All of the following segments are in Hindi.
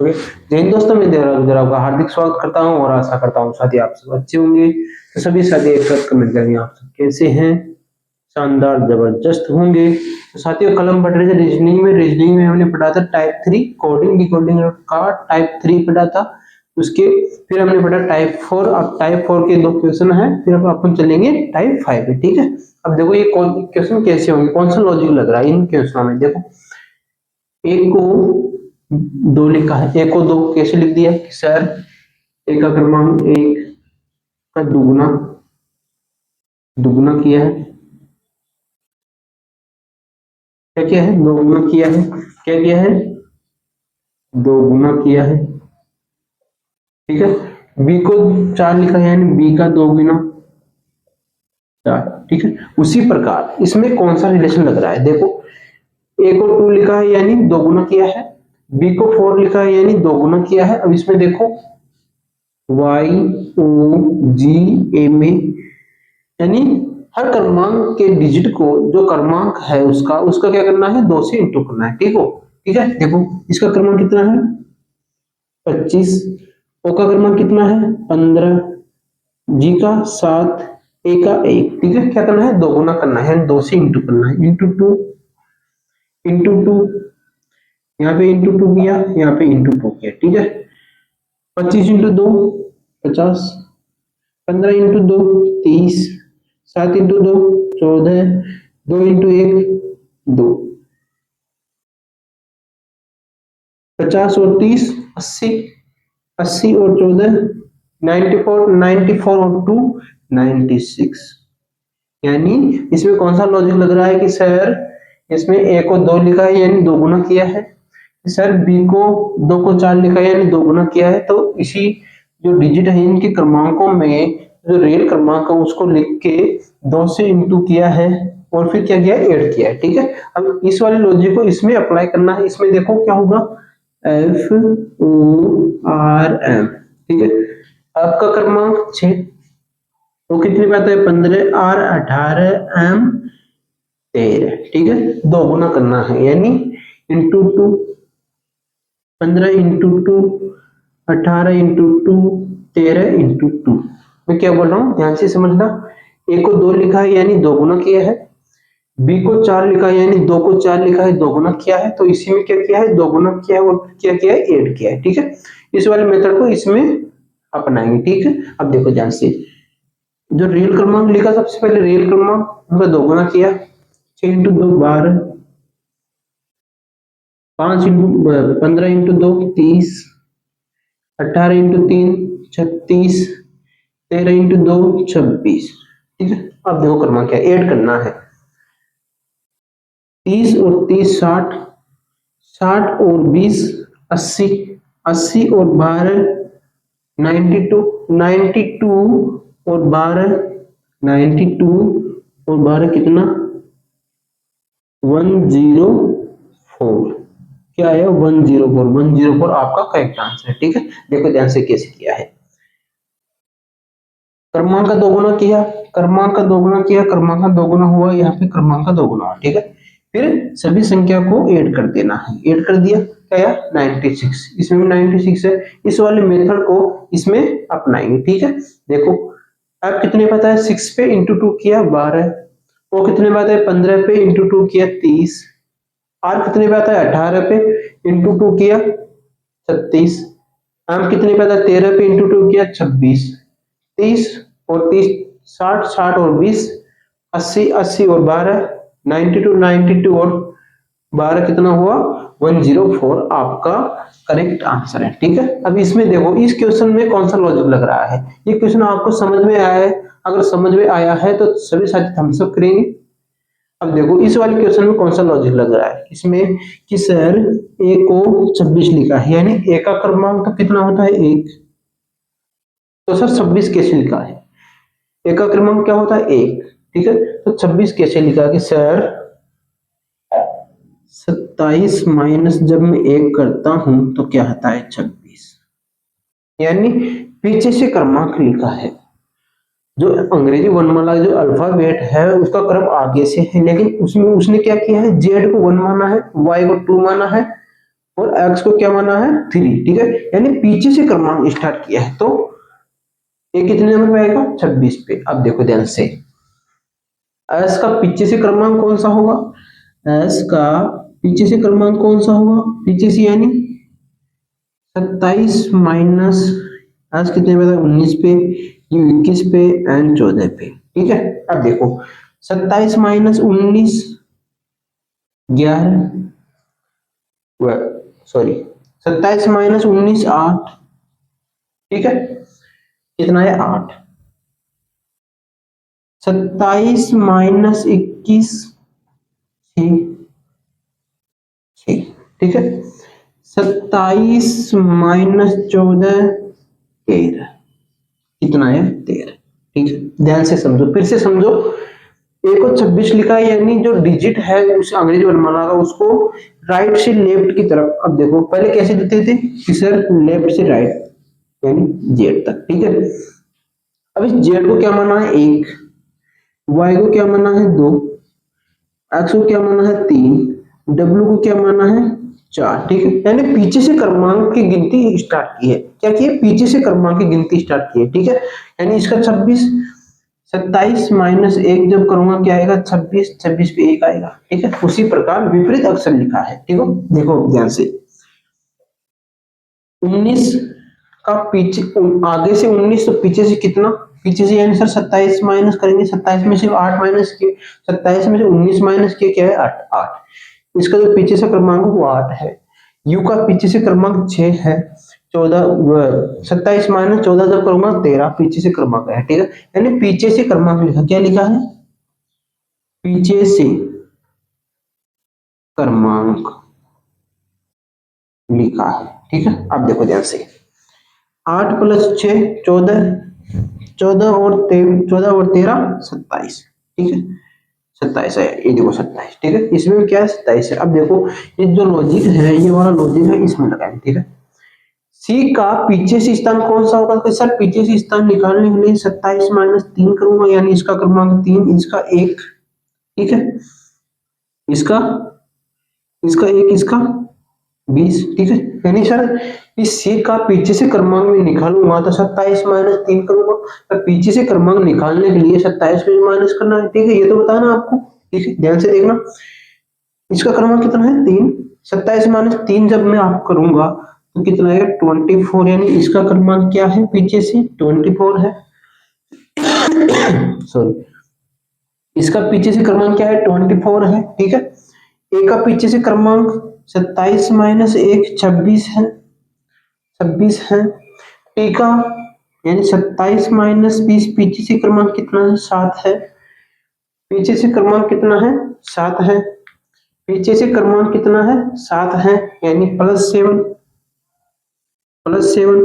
ओके, जय हिंद दोस्तों, मैं देवराज आपका हार्दिक स्वागत करता हूं और आशा करता हूं साथी आप सब अच्छे होंगे। तो सभी साथी एक साथ कमेंट करेंगे आप सब कैसे हैं, शानदार जबरदस्त होंगे। तो साथियों कलम पढ़ रहे थे रीजनिंग में हमने पढ़ा था टाइप 3 कोडिंग डिकोडिंग का टाइप 3 पढ़ा था। उसके फिर हमने पढ़ा टाइप 4। अब टाइप 4 के 2 क्वेश्चन है, फिर अब अपन चलेंगे टाइप 5 पे। ठीक है, अब देखो ये क्वेश्चन कैसे होंगे, कौन सा लॉजिक लग रहा है इन क्वेश्चनों में। देखो एक को 2 लिखा है, एक को 2 कैसे लिख दिया सर, एक का क्रमांक 1 का दुगुना दुगुना किया है, क्या किया है, 2 गुना किया है, क्या किया है, 2 गुना किया है। ठीक है, बी को 4 लिखा है यानी बी का 2 गुना 4। ठीक है, उसी प्रकार इसमें कौन सा रिलेशन लग रहा है, देखो ए को 2 लिखा है यानी 2 गुना किया है, बी को 4 लिखा है यानी 2 गुना किया है। अब इसमें देखो वाई ओ जी ए में यानी हर क्रमांक के डिजिट को जो क्रमांक है उसका उसका क्या करना है, 2 से इंटू करना है। ठीक है, देखो इसका क्रमांक कितना है 25, ओ का क्रमांक कितना है 15, जी का 7, ए का 1। ठीक है, क्या करना है, 2 गुना करना है, 2 से इंटू करना है, इंटू टू, यहाँ पे इंटू 2 किया, यहाँ पे इंटू 2 किया। ठीक है, 25 इंटू 2 50, 15 इंटू 2 30, 7 इंटू 2 14, 2 इंटू 1 2, 50 और 30 80, 80 और 14 94, 94 और 2 96। यानी इसमें कौन सा लॉजिक लग रहा है कि सर इसमें ए को 2 लिखा है यानी 2 गुना किया है, सर बी को 2 को 4 लिखा है यानी 2 गुना किया है। तो इसी जो डिजिट है इनके क्रमांकों में जो रियल क्रमांक है उसको लिख के 2 से इंटू किया है और फिर क्या किया, ऐड किया है। ठीक है, अब इस वाले लॉजिक को इसमें अप्लाई करना है। इसमें देखो क्या होगा, एफ ओ आर एम। ठीक है, आपका क्रमांक 6, वो कितनी बात है 15, आर 18, एम 13। ठीक है, 2 गुना करना है यानी इंटू 2, 15 इंटू 2, 18 इंटू 2, 13 इंटू 2। मैं क्या बोल रहा हूँ ध्यान से समझना, ए को 2 लिखा है यानी 2 गुना किया है, बी को 4 लिखा है यानी 2 को 4 लिखा है 2 गुना किया है। तो इसी में क्या किया है, 2 गुना किया है और क्या किया है, ऐड किया है। ठीक है, इस वाले मेथड को इसमें अपनाएंगे। ठीक है, अब देखो ध्यान से, जो रियल क्रमांक लिखा सबसे पहले रियल क्रमांक उनका 2 गुना किया, 6 into 2 12, 5 into 15 into 2 30, 18 into 3 36, 13 into 2 26। ठीक है, अब देखो क्रमांक क्या ऐड करना है, 30 और 30 60, 60 और 20 80, 80 और 12 92, 92 और 12 92 और 12 कितना 104। क्या है 104, 104 आपका करेक्ट आंसर है। ठीक है, देखो ध्यान से कैसे किया है, क्रमांक का 2 गुना किया, क्रमांक का 2 गुना किया, क्रमांक का 2 गुना हुआ, यहाँ पे क्रमांक का 2 गुना हुआ। ठीक है, फिर सभी संख्या को ऐड कर देना है, ऐड कर दिया क्या 96, इसमें भी 96 है। इस वाले मेथड को इसमें अपनाएंगे। ठीक है, देखो अब कितने पता है, 6 पे इंटू 2 किया 12, वो कितने बात है 15 पे इंटू 2 किया 30, आर कितने पे आता है 18 पे इंटू 2 किया 36, आम कितने पे आता है 13 पे इंटू 2 किया 26, 30 और 30 60, 60 और 20 80, 80 और 12 92, 92 और 12 कितना हुआ 104 आपका करेक्ट आंसर है। ठीक है, अब इसमें देखो इस क्वेश्चन में कौन सा लॉजिक लग रहा है, ये क्वेश्चन आपको समझ में आया है, अगर समझ में आया है तो सभी साथी थम्स अप करेंगे। अब देखो इस वाले क्वेश्चन में कौन सा लॉजिक लग रहा है, इसमें कि सर ए को 26 लिखा है यानी ए का क्रमांक तो कितना होता है 1, तो सर 26 कैसे लिखा है, ए का क्रमांक क्या होता है 1। ठीक है, तो 26 कैसे लिखा कि सर 27 माइनस जब मैं 1 करता हूं तो क्या आता है 26, यानी पीछे से क्रमांक लिखा है, जो अंग्रेजी वर्णमाला जो अल्फाबेट है उसका क्रम आगे से है, लेकिन उसमें उसने क्या किया है जेड को 1 माना है, वाई को 2 माना है और x को क्या माना है 3, ठीक है, यानी पीछे से क्रमांक स्टार्ट किया है। तो ये कितने नंबर पे आएगा 26 पे। अब देखो ध्यान से, s का पीछे से क्रमांक कौन सा होगा, s का पीछे से क्रमांक कौन सा होगा, पीछे से यानी 27 माइनस आज कितने पे था 19 पे, ये 21 पे एंड 14 पे, ठीक है। अब देखो 27 माइनस 19 11, सॉरी 27 माइनस 19 8, ठीक है, कितना है 8। 27 माइनस 21 6, ठीक है। 27 माइनस 14 13, कितना है 13, ठीक है। ध्यान से समझो, फिर से समझो, ए को 26 लिखा है, यानी जो डिजिट है उस अंग्रेजी वर्णमाला का उसको राइट से लेफ्ट की तरफ। अब देखो पहले कैसे लिखते थे कि सर लेफ्ट से राइट यानी जेड तक, ठीक है। अब इस जेड को क्या माना है 1, वाई को क्या माना है 2, एक्स को क्या माना है 3, डब्ल्यू को क्या माना है 4, ठीक है। यानी पीछे से क्रमांक की गिनती स्टार्ट की है, क्या की है पीछे से क्रमांक की गिनती स्टार्ट की है, ठीक है। यानी इसका 26, 27 माइनस 1 जब करूंगा क्या आएगा 26, 26 पे 1 आएगा, ठीक है। उसी प्रकार विपरीत अक्षर लिखा है, ठीक है। देखो ध्यान से 19 का पीछे आगे से 19 तो पीछे से कितना, पीछे से यानी सर 27 माइनस करेंगे, 27 में से 8 माइनस किए, 27 में से 19 माइनस किए क्या है 8, 8। इसका जो पीछे से क्रमांक वो 8 है। यू का पीछे से क्रमांक 6 है। 14 27 माइनस 14 जब करूंगा 13 पीछे से क्रमांक है, ठीक है। यानी पीछे से क्रमांक लिखा, क्या लिखा है पीछे से क्रमांक लिखा है, ठीक है। अब देखो ध्यान से 8 प्लस 6 14, 14 और 13 27, ठीक है। 27 है, ये देखो 27, ठीक है। इसमें क्या है 27 है। अब देखो ये जो लॉजिक है, ये वाला लॉजिक है, इसमें लगाएंगे, ठीक है। सी का पीछे से स्थान कौन सा होगा, तो सर पीछे से स्थान निकालने के लिए 27 माइनस 3 करूंगा, यानी इसका क्रमांक 3, इसका 1, ठीक है, इसका इसका 1, इसका 20, ठीक है। यानी सर इस सी का पीछे से क्रमांक में निकालूंगा तो 27 माइनस 3 करूंगा, तो पीछे से क्रमांक निकालने के लिए 27 में माइनस करना है, ठीक है। ये तो बताना आपको, ठीक है, ध्यान से देखना। इसका क्रमांक कितना है 3, 27 माइनस 3 जब मैं आप करूंगा तो कितना आएगा 24, यानी इसका क्रमांक क्या है पीछे से 24 है। सॉरी, इसका पीछे से क्रमांक क्या है 24 है, ठीक है। ए का पीछे से क्रमांक 27 माइनस 1 26 है, 26 है। टी का यानी 27 माइनस 20 पीछे से क्रमांक कितना है 7 है, पीछे से क्रमांक कितना है 7 है, पीछे से क्रमांक कितना है 7 है, यानी +7, +7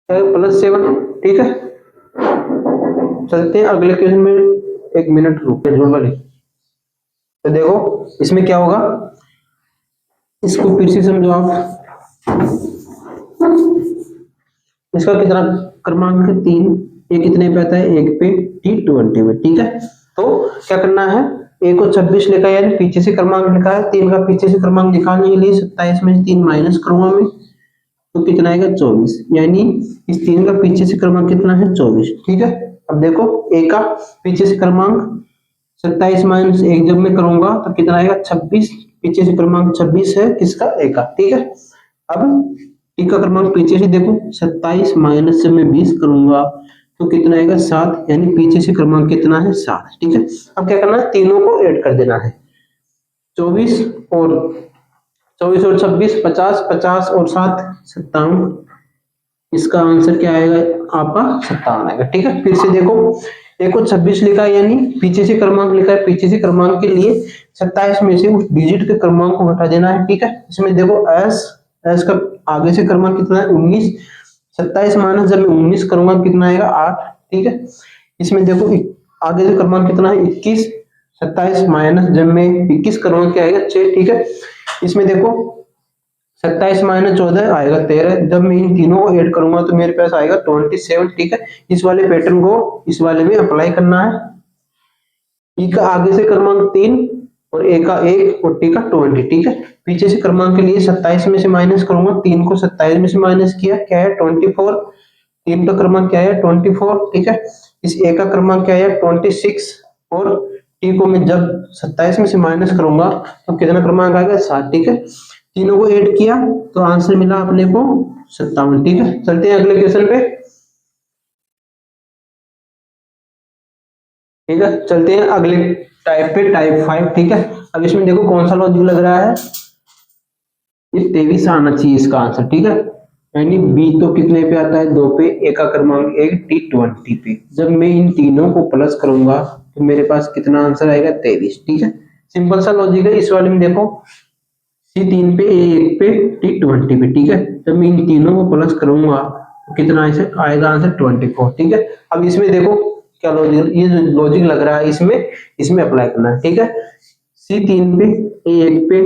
है, +7, ठीक है। चलते हैं अगले क्वेश्चन में, 1 मिनट रुके जोड़ वाले। तो देखो इसमें क्या होगा, इसको फिर से समझो आप। इसका कितना क्रमांक है 3, ये कितने पे आता है 1 पे, T20 में, ठीक है। तो क्या करना है, ए को 26 लिखा है, यानी पीछे से क्रमांक लिखा है, 3 का पीछे से क्रमांक निकालने के लिए 27 में से 3 माइनस करूंगा मैं, तो कितना आएगा 24, यानी इस 3 का पीछे से क्रमांक कितना है 24, ठीक है। अब देखो ए का पीछे से क्रमांक 27 माइनस 1 जब मैं करूंगा तो कितना आएगा 26, पीछे से क्रमांक 26 है किसका ए का, ठीक है। अब टी का क्रमांक पीछे से देखो 27 माइनस से मैं 20 करूंगा तो कितना आएगा 7, यानी पीछे से क्रमांक कितना है 7, ठीक है। अब क्या करना है, तीनों को ऐड कर देना है, 24 और 26 50, 50 और 7 57, इसका आंसर क्या आएगा आपका 57 आएगा, ठीक है। फिर से देखो एक को 26 लिखा है, यानी पीछे से क्रमांक लिखा है, पीछे से क्रमांक के लिए 27 में से उस डिजिट के क्रमांक को हटा देना है, ठीक है। इसमें देखो एस का आगे से क्रमांक कितना है 19, 27 माइनस जब मैं 19 करूंगा कितना आएगा 8, ठीक है। इसमें देखो आगे से क्रमांक कितना है 21, 27 माइनस जब मैं 21 करूंगा क्या आएगा 6, ठीक है। इसमें देखो 27 माइनस 14 आएगा 13, जब मैं इन तीनों को ऐड करूंगा तो मेरे पास आएगा 27, ठीक है। इस वाले पैटर्न को इस वाले में अप्लाई करना है। ई का आगे से क्रमांक 3, और ए का 1 और टी का 20। ठीक है, पीछे से क्रमांक के लिए 27 में से माइनस करूंगा, 3 को 27 में से माइनस किया, क्या है 24। 3 का क्रमांक क्या है 24। ठीक है, इस ए का क्रमांक क्या है 26, और टी को मैं जब 27 में से माइनस करूंगा तो कितना क्रमांक आएगा 7। ठीक है, तीनों को ऐड किया तो आंसर मिला अपने को 57। ठीक है, चलते हैं अगले क्वेश्चन पे। ठीक है, चलते हैं अगले टाइप पे, टाइप 5। ठीक है, अब इसमें देखो कौन सा लॉजिक लग रहा है, ये 23 आना चाहिए इसका आंसर। ठीक है, यानी बी तो कितने पे आता है 2 पे, ए का क्रमांक 1, टी 20 पे। जब मैं इन तीनों को प्लस करूंगा तो मेरे पास कितना आंसर आएगा 23। ठीक है, सिंपल सा लॉजिक है। इस वाले में देखो सी 3 पे, ए 1 पे, टी 20 पे। ठीक है, जब मैं इन तीनों को प्लस करूंगा तो कितना आएगा आंसर 24। ठीक है, अब इसमें देखो क्या लॉजिक, ये जो लॉजिक लग रहा है इसमें, इसमें अप्लाई करना है। ठीक है, सी 3 पे, ए 1 पे,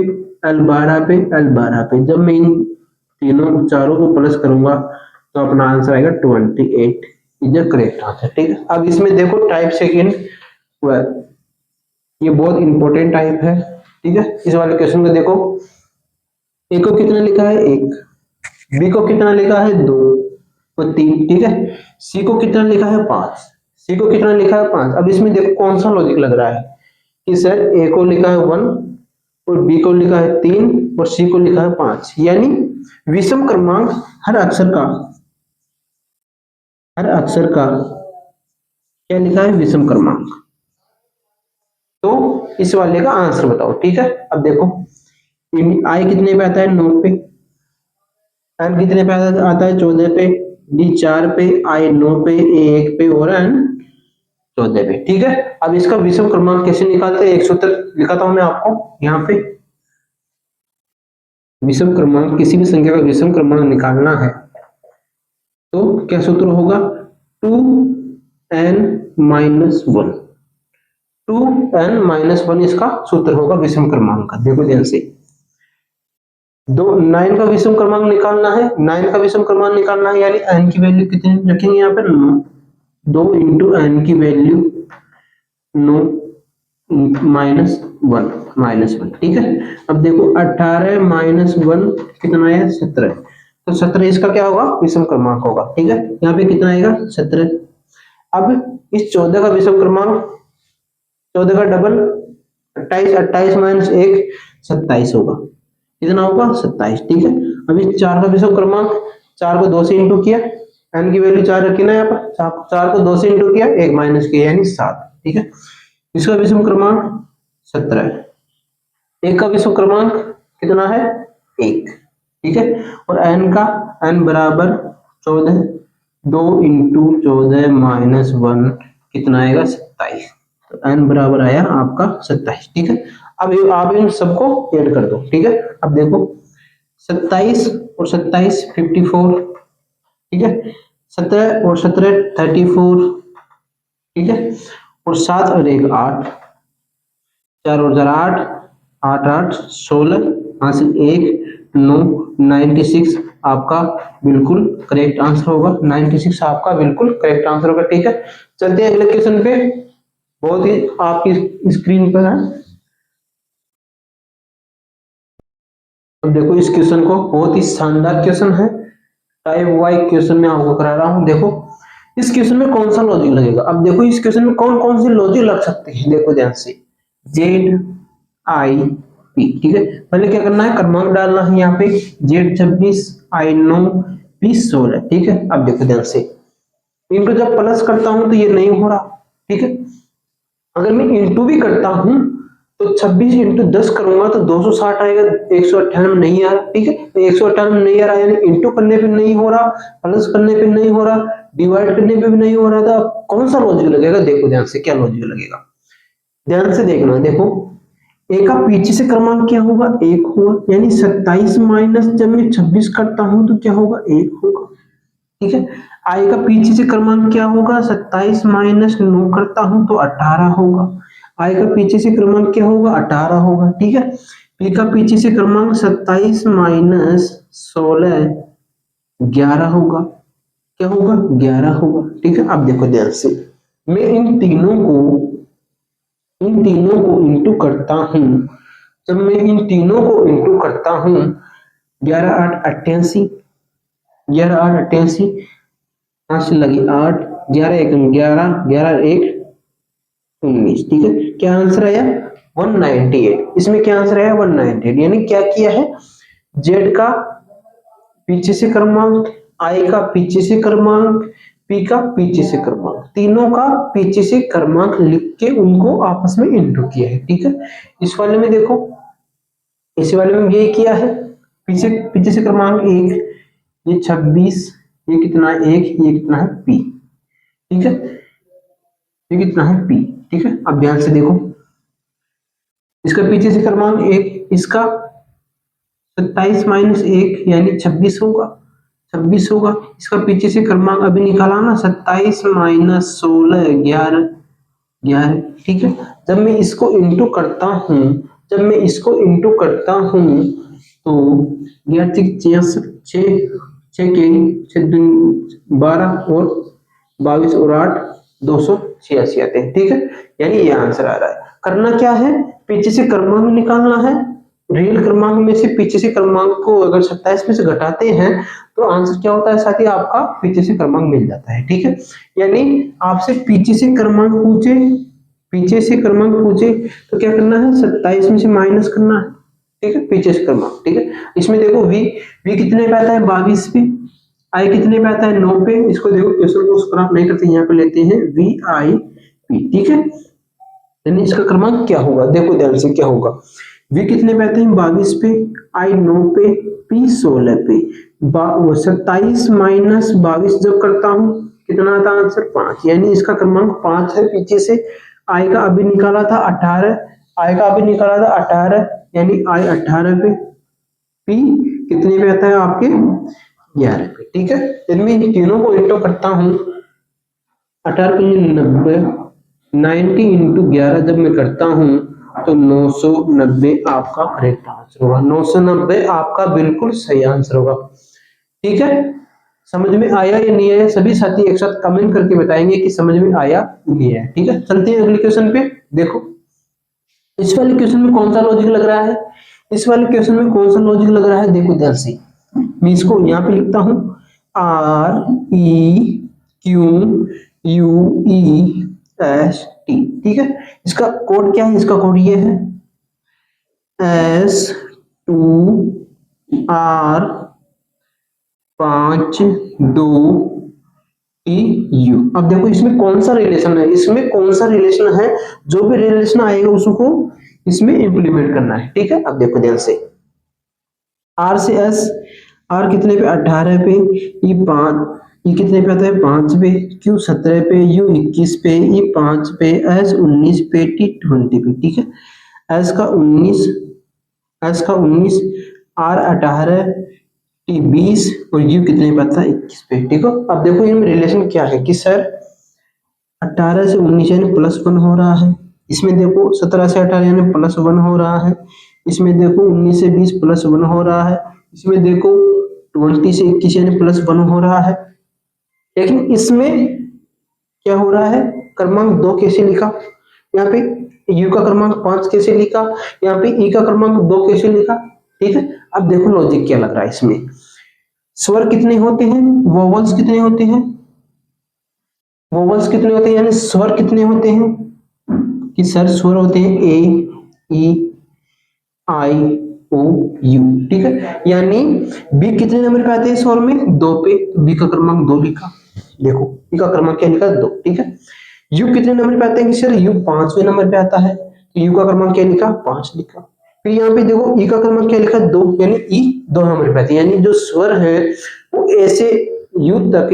एल 12 पे, एल 12 पे, जब मैं इन तीनों चारों को प्लस करूंगा तो अपना आंसर आएगा 28 इज द करेक्ट आंसर। ठीक है, अब इसमें देखो टाइप सेकंड, ये बहुत इंपॉर्टेंट टाइप है। ठीक है, इस वाले क्वेश्चन में देखो ए को कितना लिखा है 1, बी को कितना लिखा है 2 और 3। ठीक है, सी को कितना लिखा है 5, सी को कितना लिखा है 5। अब इसमें देखो कौन सा लॉजिक लग रहा है कि सर ए को लिखा है 1 और बी को लिखा है 3 और सी को लिखा है 5, यानी विषम क्रमांक हर अक्षर का क्या लिखा है विषम क्रमांक। तो इस वाले का आंसर बताओ। ठीक है, अब देखो आई कितने पे आता है 9 पे, एन कितने पे आता है 14 पे, डी 4 पे, आई 9 पे, ए 1 पे और एन 14 पे। ठीक है, अब इसका विषम क्रमांक कैसे निकालते हैं, एक सूत्र लिखाता हूं मैं आपको यहाँ पे। विषम क्रमांक, किसी भी संख्या का विषम क्रमांक निकालना है तो क्या सूत्र होगा 2n-1। 2n-1 इसका सूत्र होगा विषम क्रमांक का। देखो ध्यान से, 9 का विषम क्रमांक निकालना है, 9 का विषम क्रमांक निकालना है, यानी n की वैल्यू कितनी रखेंगे यहाँ पर 2 इंटू एन की वैल्यू 9 -1। ठीक है, अब देखो 18 -1 कितना है 17, तो 17 इसका क्या होगा विषम क्रमांक होगा। ठीक है, यहाँ पे कितना आएगा 17। अब इस 14 का विषम क्रमांक, 14 का डबल 28, 28 -1 27 होगा, कितना होगा 27। ठीक है, अब इस 4 का विषम क्रमांक, 4 को 2 से इंटू किया, एन की वैल्यू 4 रखी ना यहाँ पर, 4 को 2 से इंटू किया, 1 माइनस किया यानी 7। ठीक है, इसका विषम क्रमांक 17, एक का विषम क्रमांक कितना है 1। ठीक है, और n का, n बराबर 14, 2 इंटू 14 -1 कितना आएगा 27, तो n बराबर आया आपका 27। ठीक है, अब आप इन सबको ऐड कर दो। ठीक है, अब देखो 27 और 27 54। ठीक है, 17 और 17 34। ठीक है, और 7 और 1 8, 4 और 4 8, 8 8 16, हासिल 1 9 96 आपका बिल्कुल करेक्ट आंसर होगा। 96 आपका बिल्कुल करेक्ट आंसर होगा। ठीक है, चलते हैं अगले क्वेश्चन पे, बहुत ही आपकी स्क्रीन पर है। अब देखो इस क्वेश्चन को, बहुत ही शानदार क्वेश्चन है, टाइप वाई क्वेश्चन में आपको करा रहा हूं। देखो इस क्वेश्चन में कौन सा लॉजिक लगेगा। अब देखो इस क्वेश्चन में कौन कौन से लॉजिक लग सकते हैं, देखो ध्यान से, जेड आई पी। ठीक है, पहले क्या करना है क्रमांक डालना है यहाँ पे, जेड 26, आई 9, पी 16। ठीक है, अब देखो ध्यान से, इनको जब प्लस करता हूं तो ये नहीं हो रहा। ठीक है, अगर मैं इंटू भी करता हूं तो 26 इंटू 10 करूंगा तो 260 आएगा, 198 नहीं आ रहा। ठीक है, तो 198 नहीं आ रहा, यानी इंटू करने पे नहीं हो रहा, प्लस करने पे नहीं हो रहा, डिवाइड करने पे भी नहीं हो रहा था। कौन सा लॉजिक लगेगा, देखो ध्यान से क्या लॉजिक लगेगा, ध्यान से देखना। देखो ए का पीछे से क्रमांक क्या होगा 1 होगा, यानी 27 माइनस जब मैं 26 करता हूं तो क्या होगा 1 होगा। ठीक है, आई का पीछे से क्रमांक क्या होगा 27 माइनस 9 करता हूं तो 18 होगा, आई का पीछे से क्रमांक क्या होगा 18 होगा। ठीक है, पी का पीछे से क्रमांक 27 माइनस 16 11 होगा, क्या होगा 11 होगा। ठीक है, अब देखो ध्यान से, मैं इन तीनों को इन तीनों को इंटू करता हूँ, जब मैं इन तीनों को इंटू करता हूँ, 11 8 88, 11 8 88, 5 लगी 8, 11 1 11, 11 1 19, ठीक है। क्या आंसर आया 198। इसमें क्या आंसर आया 198, यानी क्या किया है, जेड का पीछे से क्रमांक, आई का पीछे से क्रमांक, पी का पीछे से क्रमांक, तीनों का पीछे से क्रमांक लिख के उनको आपस में इंटू किया है, ठीक है। इस वाले में देखो, इस वाले में ये किया है, पीछे पीछे से क्रमांक 1, ये 26, ये कितना है 1, ये कितना है पी, ठीक है, ये कितना है पी, ठीक है। अब ध्यान से देखो, इसका पीछे से क्रमांक 1, इसका 27 माइनस 1 यानी 26 होगा, 26 होगा। इसका पीछे से क्रमांक अभी निकाला ना, 27 माइनस 16 11, 11, ठीक है। जब मैं इसको इंटू करता हूँ, जब मैं इसको इंटू करता हूँ तो 11 66, 6 के 12 और 22 और 8 286 आते हैं, ठीक है। यानी ये आंसर आ रहा है। करना क्या है, पीछे से क्रमांक निकालना है, रियल क्रमांक में से पीछे से क्रमांक को अगर 27 में से घटाते हैं तो आंसर क्या होता है साथी, आपका पीछे से क्रमांक मिल जाता है, ठीक है। यानी आपसे पीछे से क्रमांक पूछे, पीछे से क्रमांक पूछे तो क्या करना है, 27 में से माइनस करना है, ठीक है, पीछे से क्रमांक, ठीक है। इसमें देखो वी कितने पे आता है 22 पे, आई कितने पे आता है 9 पे। इसको देखो क्वेश्चन को स्क्रॉल नहीं करते, यहाँ पे लेते हैं वी आई पी, ठीक है। यानी इसका क्रमांक क्या होगा, देखो ध्यान से क्या होगा, वी कितने पे आते हैं 22 पे, आई 9 पे, पी 16 पे, 27 माइनस 22 जब करता हूं कितना आता है आंसर 5, यानी इसका क्रमांक 5 है पीछे से। आई का अभी निकाला था 18, आई का अभी निकाला था 18, यानी आई 18 पे, पी कितने पे आता है आपके 11 पे, ठीक है। यदि मैं इन तीनों को इंटू करता हूँ, 18 पे 90, 90 इंटू 11 जब मैं करता हूँ तो 990 आपका करेक्ट आंसर होगा, 990 आपका बिल्कुल सही आंसर होगा, ठीक है। समझ में आया या नहीं आया, सभी साथी एक साथ कमेंट करके बताएंगे कि समझ में आया नहीं आया, ठीक है। चलते हैं अगले क्वेश्चन पे। देखो इस वाले क्वेश्चन में कौन सा लॉजिक लग रहा है, इस वाले क्वेश्चन में कौन सा लॉजिक लग रहा है, देखो ध्यान से, मैं इसको यहाँ पे लिखता हूँ REQUEST, ठीक है। इसका कोड क्या है, इसका कोड ये है S2R52EU। अब देखो इसमें कौन सा रिलेशन है, इसमें कौन सा रिलेशन है, जो भी रिलेशन आएगा उसको इसमें इंप्लीमेंट करना है, ठीक है। अब देखो ध्यान से, आर से एस, आर कितने पे 18 पे, ई 5, ई कितने पे आता है 5 पे, क्यू 17 पे, यू 21 पे, ई 5 पे, एस 19 पे, टी 20 पे, ठीक है। एस का 19, एस का 19, आर 18, टी 20 और यू कितने पे आता है 21 पे, ठीक है। अब देखो इनमें रिलेशन क्या है कि सर 18 से 19 यानी +1 हो रहा है, इसमें देखो 17 से 18 यानी +1 हो रहा है, इसमें देखो 19 से 20 +1 हो रहा है, इसमें देखो 20 से 21 यानी +1 हो रहा है। लेकिन इसमें क्या हो रहा है, क्रमांक 2 कैसे लिखा, यहाँ पे यू का क्रमांक 5 कैसे लिखा, यहाँ पे ई का क्रमांक 2 कैसे लिखा, ठीक है। अब देखो लॉजिक क्या लग रहा है इसमें, स्वर कितने होते हैं, वोवल्स कितने होते हैं, वोवल्स कितने होते हैं यानी स्वर कितने होते हैं, कि सर स्वर होते हैं ए ई आई ओ यू, ठीक है। यानी बी कितने नंबर पे आते हैं स्वर में 2 पे, बी का क्रमांक 2 लिखा, देखो बी का क्रमांक क्या लिखा 2, ठीक है। यू कितने नंबर पे आते हैं, सर यू 5वें नंबर पे आता है, तो यू का क्रमांक क्या लिखा 5 लिखा। फिर यहाँ पे देखो ई का क्रमांक क्या लिखा 2, यानी ई 2 नंबर पे आते हैं, यानी जो स्वर है वो ऐसे यू तक,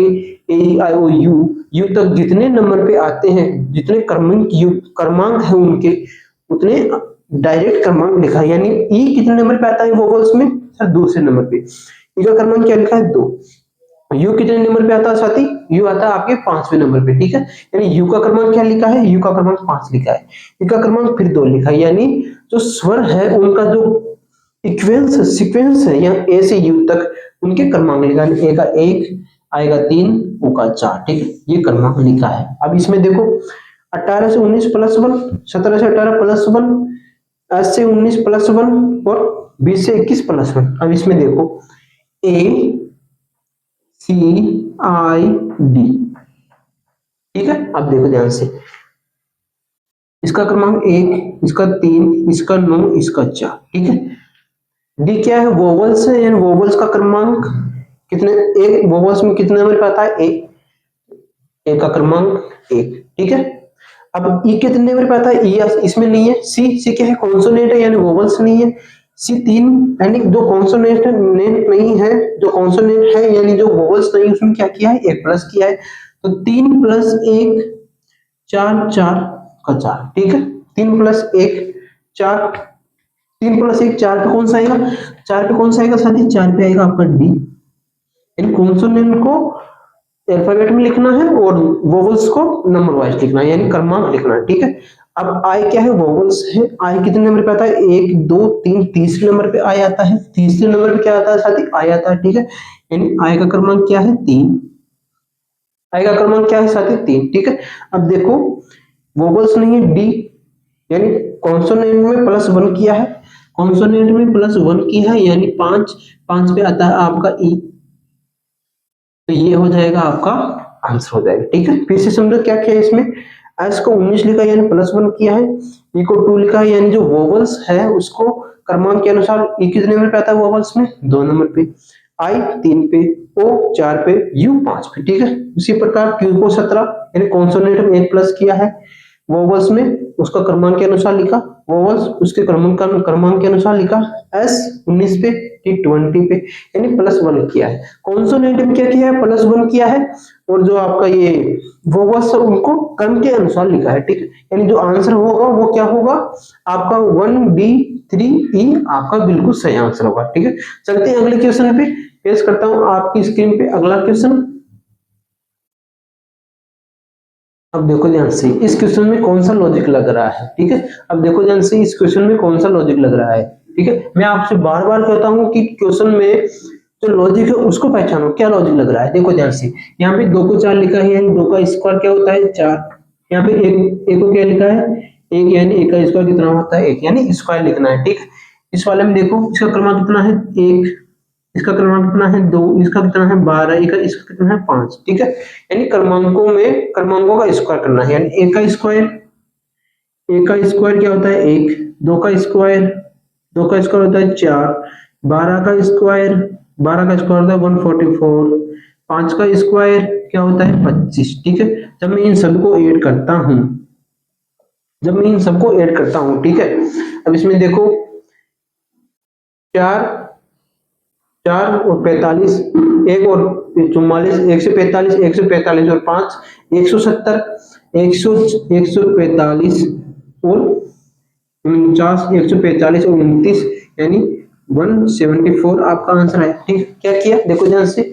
ए आई ओ यू तक जितने नंबर पे आते हैं, जितने क्रमांक है उनके उतने डायरेक्ट क्रमांक लिखा है, यानी ई कितने नंबर पे आता है वोवल्स में, सर दूसरे नंबर पे, ई का क्रमांक क्या लिखा है 2, यू कितने नंबर पे आता है साथी, यू आता है आपके 5वें नंबर पे, ठीक है। यानी यू का क्रमांक क्या लिखा है, यू का क्रमांक 5 लिखा है, ई का क्रमांक फिर 2 लिखा है, यानी जो स्वर है उनका जो इक्वेंस सीक्वेंस है या ए से यू तक उनके क्रमांक लिखा है, ए का 1 आएगा 3, ओ का 4, ठीक है, ये क्रमांक लिखा है। अब इसमें देखो 18 से 19 प्लस 1, 17 से 18 प्लस 1, 8 से 19 प्लस 1 और 20 से 21 प्लस 1। अब इसमें देखो ए सी आई डी, ठीक है। अब देखो ध्यान से, इसका क्रमांक 1, इसका 3, इसका 9, इसका 4, ठीक है। डी क्या है, वोवल्स है, यानी वोवल्स का क्रमांक कितने, एक वोवल्स में कितने नंबर पे आता है, एक, ए का क्रमांक 1, ठीक है। अब ई कितने नंबर पे आता है, ई इसमें नहीं है। सी क्या है, कॉन्सोनेंट है यानी वोवल्स नहीं है। सी 3, यानी दो कॉन्सोनेंट नहीं है, जो कॉन्सोनेंट है यानी जो वोवल्स नहीं, उसमें क्या किया है, एक प्लस किया है। तो 3 प्लस 1 4, 4 का 4, ठीक है। 3 प्लस 1 4, 3 प्लस 1 4 पे कौन सा आएगा, 4 पे कौन सा आएगा साथी, 4 पे आएगा आपका डी। इन कॉन्सोनेंट को अल्फाबेट में लिखना है और वोवल्स को नंबर वाइज लिखना है, यानी क्रमांक लिखना है, ठीक है। अब आई क्या है, वोवल्स है। आई कितने नंबर पे आता है, 1 2 3, तीसरे नंबर पे आई आता है। तीसरे नंबर पे क्या आता है साथी, आई आता है, ठीक है। यानी आई का क्रमांक क्या है, 3। आई का क्रमांक क्या है साथी, 3, ठीक है। अब देखो वोवल्स नहीं है, डी, यानी कॉन्सोनेंट में प्लस 1 किया है, कॉन्सोनेंट में प्लस 1 किया है, यानी 5, 5 पे आता है आपका ई। तो ये हो जाएगा आपका आंसर हो जाएगा, ठीक है। फिर से समझो क्या किया है इसमें, एस को 19 लिखा यानी प्लस 1 किया है, ई को 2 लिखा है यानी जो वोवल्स है उसको क्रमांक के अनुसार ई कितने नंबर पे आता है वोवल्स में, 2 नंबर पे, आई 3 पे, ओ 4 पे, यू 5 पे, ठीक है। उसी प्रकार क्यू को 17 यानी कॉन्सोनेंट में 1 प्लस किया है, वोवल्स में उसका क्रमांक के अनुसार लिखा, वोवल्स उसके क्रमांक के अनुसार लिखा, एस 19 पे, टी 20 पे, यानी प्लस 1 किया है। कॉन्सोनेंट में क्या किया है, प्लस 1 किया है, और जो आपका ये वोवल्स है उनको क्रम के अनुसार लिखा है, ठीक है। यानी जो आंसर होगा वो क्या होगा आपका 1D3E आपका बिल्कुल सही आंसर होगा, ठीक है। चलते हैं अगले क्वेश्चन पे, पेश करता हूं आपकी स्क्रीन पे अगला क्वेश्चन। अब देखो ध्यान से, इस क्वेश्चन में कौन सा लॉजिक लग रहा है, ठीक है। अब देखो ध्यान से, इस क्वेश्चन में कौन सा लॉजिक लग रहा है, ठीक है। मैं आपसे बार बार कहता हूं कि क्वेश्चन में जो लॉजिक है उसको पहचानो, क्या लॉजिक लग रहा है। देखो ध्यान से, यहाँ पे 2 को 4 लिखा है यानी 2 का स्क्वायर क्या होता है, 4। यहाँ पे एक को क्या लिखा है, 1, यानी 1 का स्क्वायर कितना होता है, 1, यानी स्क्वायर लिखना है, ठीक है। इस वाले में देखो इसका क्रमांक कितना है, 1, इसका क्रमांक कितना है, 2, इसका कितना है, 12, इसका कितना है, 5, ठीक है। यानी क्रमांकों का स्क्वायर करना है, यानी एक का स्क्वायर क्या होता है, 1, 2 का स्क्वायर होता है 4, 12 का स्क्वायर होता है 144, 5 का स्क्वायर क्या होता है 25, ठीक है। जब मैं इन सबको ऐड करता हूं, ठीक है। अब इसमें देखो 4 4 और 45, 1 और 44, 145, 145 और 5 170, 145 और 49, 145 और 29, यानी 174 आपका आंसर है, ठीक। क्या किया देखो ध्यान से,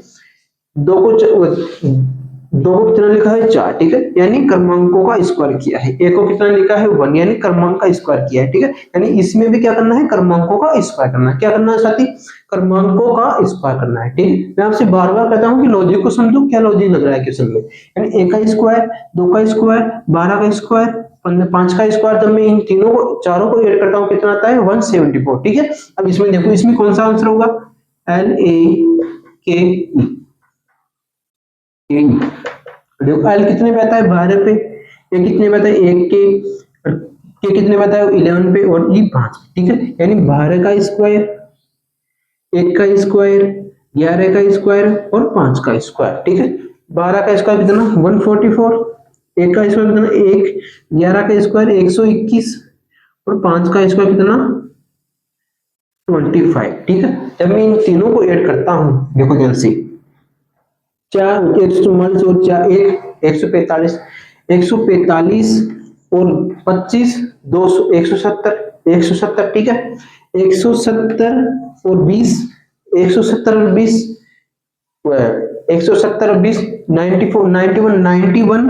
दो को कितना लिखा है, 4, ठीक है, यानी क्रमांकों का स्क्वायर किया है। एक को कितना लिखा है, 1, यानी क्रमांक का स्क्वायर किया है, ठीक है। यानी इसमें भी क्या करना है, क्रमांकों का स्क्वायर करना है। क्या करना है साथी, क्रमांकों का स्क्वायर करना है, ठीक। मैं आपसे बार बार कहता हूं कि लॉजिक को समझो, क्या लॉजिक लग रहा है क्वेश्चन में। यानी 1 का स्क्वायर, 2 का स्क्वायर, 12 का स्क्वायर, 5 का स्क्वायर, जब मैं इन तीनों को चारों को ऐड करता हूं कितना आता है, 174, ठीक है। अब इसमें देखो, इसमें कौन सा आंसर होगा, LAKE। देखो एल कितने पे आता है, 12 पे, ए कितने पे आता है, 1 के कितने पे आता है, 11 पे, और ई 5, ठीक है। यानी 12 का स्क्वायर, 1 का स्क्वायर, 11 का स्क्वायर और 5 का स्क्वायर, ठीक है। 12 का स्क्वायर कितना, 144, 1 का स्क्वायर कितना, 1, 11 का स्क्वायर 121 और 5 का स्क्वायर कितना, 25, ठीक है। जब मैं इन तीनों को ऐड करता हूं, देखो ध्यान से, 4 144 और 4 1 145, 145 और 25 200 170, ठीक है। 170 और 20, 170 और 20, 170 और 20 94 91 91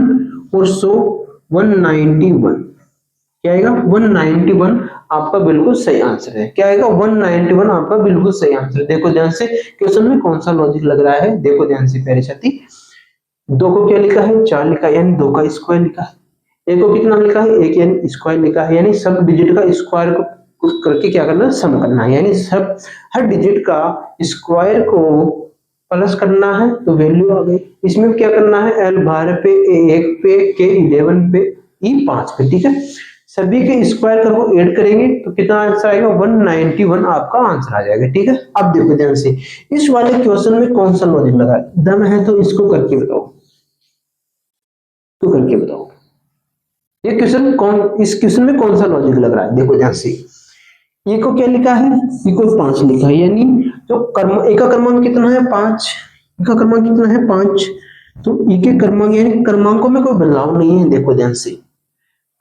और 100 191, क्या आएगा 191 आपका बिल्कुल सही आंसर है। क्या आएगा 191 आपका बिल्कुल सही आंसर है। देखो ध्यान से, क्वेश्चन में कौन सा लॉजिक लग रहा है, देखो ध्यान से प्यारे साथी। 2 को क्या लिखा है, 4 लिखा है, यानी 2 का स्क्वायर लिखा है। ए को कितना लिखा है, एक यानी स्क्वायर लिखा है, यानी सब डिजिट का स्क्वायर को करके क्या करना, सम करना है, यानी सब हर डिजिट का स्क्वायर को प्लस करना है तो वैल्यू आ गई। इसमें क्या करना है, एल 12 पे, ए 1 पे, के 11 पे, ई 5 पे, ठीक है। सभी के स्क्वायर कर को ऐड करेंगे तो कितना आंसर आएगा, 191 आपका आंसर आ जाएगा, ठीक है। अब देखो ध्यान से, इस वाले क्वेश्चन में कौन सा लॉजिक लगा है, दम है तो इसको करके बताओ, तो करके बताओ ये क्वेश्चन इस क्वेश्चन में कौन सा लॉजिक लग रहा है। देखो ध्यान से, ये को क्या लिखा है, ये को 5 लिखा है, यानी जो कर्म ए का क्रमांक कितना है 5, ए का क्रमांक कितना है 5, तो ई के क्रमांक यानी क्रमांकों में कोई बदलाव नहीं है। देखो ध्यान से,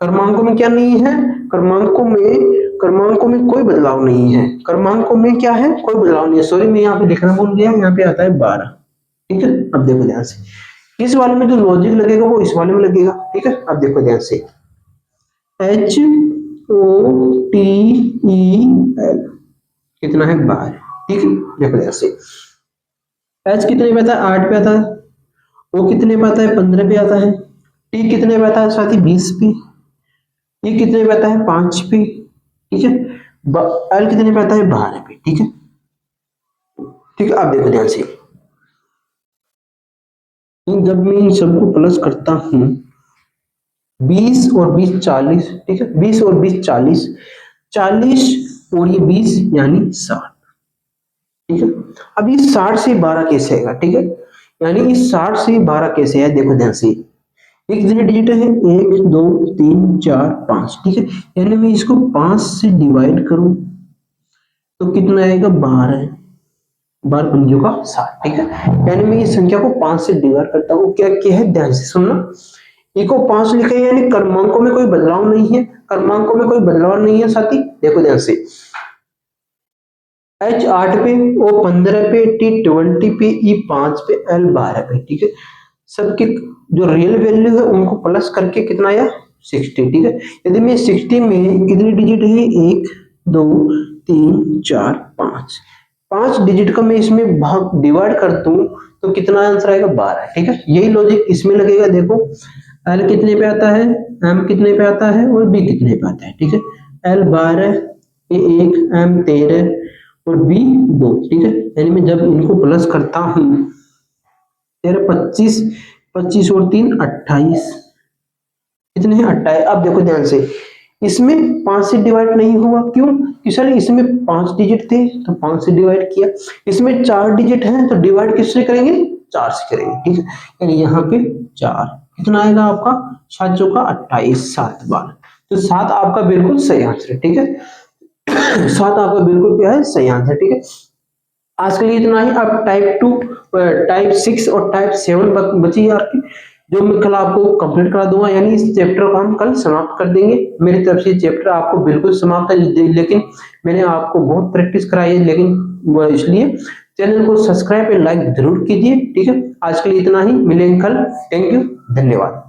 क्रमांकों में क्या नहीं है, क्रमांकों में कोई बदलाव नहीं है, क्रमांकों में क्या है, कोई बदलाव नहीं है। सॉरी मैं यहाँ पे लिखना भूल गया, यहाँ पे आता है 12, ठीक है। अब देखो ध्यान से, इस वाले में जो लॉजिक लगेगा वो इस वाले में लगेगा, ठीक है। अब देखो ध्यान से, H O T E L कितना है 12, ठीक है। देखो ध्यान से, एच कितने पे आता है 8 पे आता है, ओ कितने पे आता है 15 पे आता है, टी कितने पे आता है साथी 20 पे, ये कितने पे आता है 5 पे, ठीक है। एल कितने पे आता है 12 पे, ठीक है, ठीक है। अब देखो ध्यान से, जब मैं इन सबको प्लस करता हूं 20 और 20 40, ठीक है, 20 और 20 40, 40 और ये 20 यानी 60, ठीक है। अब ये 60 से 12 कैसे आएगा, ठीक है, यानी इस 60 से 12 कैसे है, देखो ध्यान से, एक कितने डिजिट है 1 2 3 4 5, ठीक है, यानी मैं इसको 5 से डिवाइड करूं तो कितना आएगा 12, 12 पंजों का 60, ठीक है। यानी मैं इस संख्या को 5 से डिवाइड करता हूँ, क्या क्या है ध्यान से सुनना, ए को 5 लिखा है यानी क्रमांकों में कोई बदलाव नहीं है, क्रमांकों में कोई बदलाव नहीं है साथी। देखो ध्यान से, एच 8 पे, ओ 15 पे, टी 20 पे, ई 5 पे, एल 12 पे, ठीक है। सबके जो रियल वैल्यू है उनको प्लस करके कितना आया 60, ठीक है। यदि मैं 60 में कितने डिजिट है 1 2 3 4 5, 5 डिजिट का मैं इसमें भाग डिवाइड कर दूं तो कितना आंसर आएगा 12, ठीक है। यही लॉजिक इसमें लगेगा। देखो एल कितने पे आता है, एम कितने पे आता है और बी कितने पे आता है, ठीक है। एल 12, ए 1, एम 13 और बी 2, ठीक है। यानी मैं जब इनको प्लस करता हूं 13 25, 25 और 3 28, कितने हैं 28। अब देखो ध्यान से, इसमें 5 से डिवाइड नहीं हुआ, क्यों कि सर इसमें 5 डिजिट थे तो 5 से डिवाइड किया, इसमें 4 डिजिट हैं तो डिवाइड किससे करेंगे 4 से करेंगे, ठीक है। यानी यहाँ पे 4 कितना आएगा आपका 7 चौका 28, 7 12, तो 7 आपका बिल्कुल सही आंसर है, ठीक है। 7 आपका बिल्कुल क्या है सही आंसर, ठीक है। आज के लिए इतना ही। अब टाइप 2, टाइप 6 और टाइप 7 बची है आपकी, जो मैं कल आपको कंप्लीट करा दूंगा, यानी इस चैप्टर को हम कल समाप्त कर देंगे। मेरी तरफ से चैप्टर आपको बिल्कुल समाप्त है, लेकिन मैंने आपको बहुत प्रैक्टिस कराई है, लेकिन इसलिए चैनल को सब्सक्राइब और लाइक जरूर कीजिए, ठीक है। आज के लिए इतना ही, मिलेंगे कल। थैंक यू, धन्यवाद।